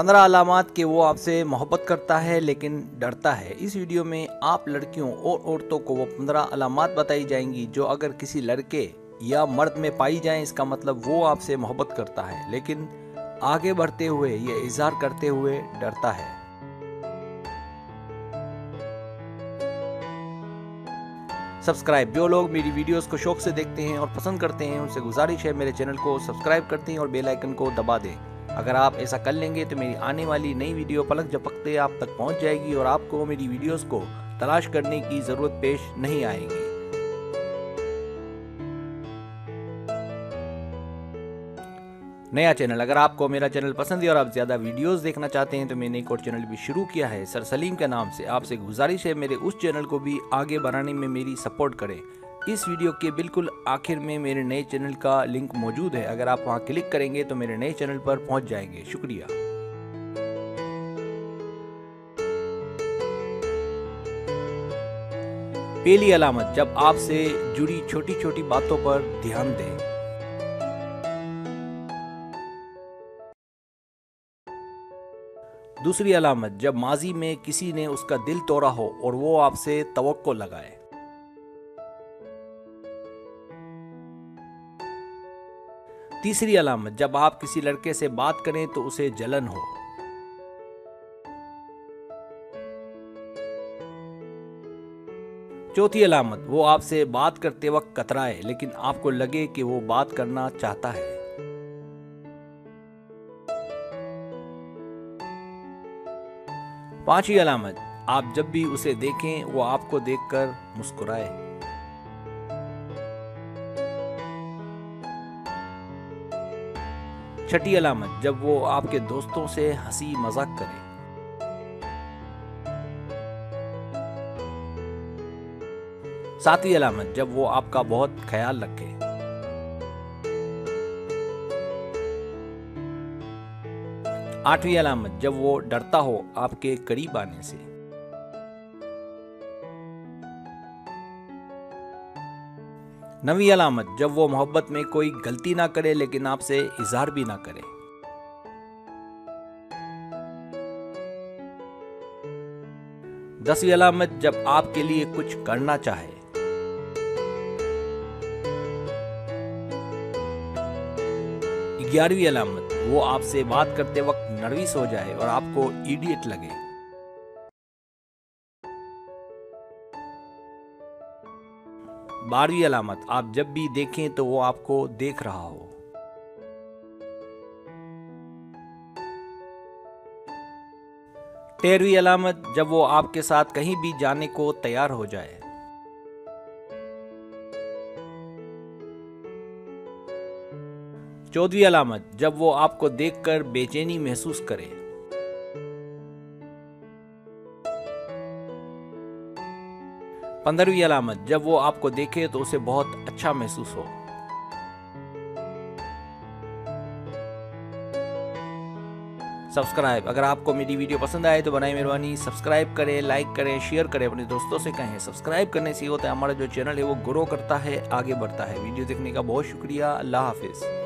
15 अलामात कि वो आपसे मोहब्बत करता है लेकिन डरता है। इस वीडियो में आप लड़कियों और औरतों को वो 15 अलामात बताई जाएंगी जो अगर किसी लड़के या मर्द में पाई जाएं, इसका मतलब वो आपसे मोहब्बत करता है लेकिन आगे बढ़ते हुए या इजहार करते हुए डरता है। सब्सक्राइब, जो लोग मेरी वीडियोस को शौक से देखते हैं और पसंद करते हैं उनसे गुजारिश है मेरे चैनल को सब्सक्राइब करते हैं और बेल आइकन को दबा दें। अगर आप ऐसा कर लेंगे तो मेरी आने वाली नई वीडियो पलक झपकते आप तक पहुंच जाएगी और आपको मेरी वीडियोस को तलाश करने की जरूरत पेश नहीं आएगी। नया चैनल, अगर आपको मेरा चैनल पसंद है और आप ज़्यादा वीडियोस देखना चाहते हैं तो मैंने एक और चैनल भी शुरू किया है सर सलीम के नाम से। आपसे गुजारिश है मेरे उस चैनल को भी आगे बढ़ाने में मेरी सपोर्ट करें। इस वीडियो के बिल्कुल आखिर में मेरे नए चैनल का लिंक मौजूद है, अगर आप वहां क्लिक करेंगे तो मेरे नए चैनल पर पहुंच जाएंगे। शुक्रिया। पहली अलामत, जब आपसे जुड़ी छोटी छोटी बातों पर ध्यान दें। दूसरी अलामत, जब माजी में किसी ने उसका दिल तोड़ा हो और वो आपसे तवक्को लगाए। तीसरी अलामत, जब आप किसी लड़के से बात करें तो उसे जलन हो। चौथी अलामत, वो आपसे बात करते वक्त कतराए लेकिन आपको लगे कि वो बात करना चाहता है। पांचवी अलामत, आप जब भी उसे देखें वो आपको देखकर मुस्कुराए। छठी अलामत, जब वो आपके दोस्तों से हंसी मजाक करे। सातवीं अलामत, जब वो आपका बहुत ख्याल रखे। आठवीं अलामत, जब वो डरता हो आपके करीब आने से। नवीं अलामत, जब वो मोहब्बत में कोई गलती ना करे लेकिन आपसे इजहार भी ना करे। 10वीं अलामत, जब आपके लिए कुछ करना चाहे। 11वीं अलामत, वो आपसे बात करते वक्त नर्वस हो जाए और आपको इडियट लगे। 12वीं अलामत, आप जब भी देखें तो वो आपको देख रहा हो। 13वीं अलामत, जब वो आपके साथ कहीं भी जाने को तैयार हो जाए। 14वीं अलामत, जब वो आपको देखकर बेचैनी महसूस करे। 15वीं अलामत, जब वो आपको देखे तो उसे बहुत अच्छा महसूस हो। सब्सक्राइब, अगर आपको मेरी वीडियो पसंद आए तो बनाई मेहरबानी सब्सक्राइब करें, लाइक करें, शेयर करें, अपने दोस्तों से कहें। सब्सक्राइब करने से होता है हमारा जो चैनल है वो ग्रो करता है, आगे बढ़ता है। वीडियो देखने का बहुत शुक्रिया। अल्लाह हाफिज।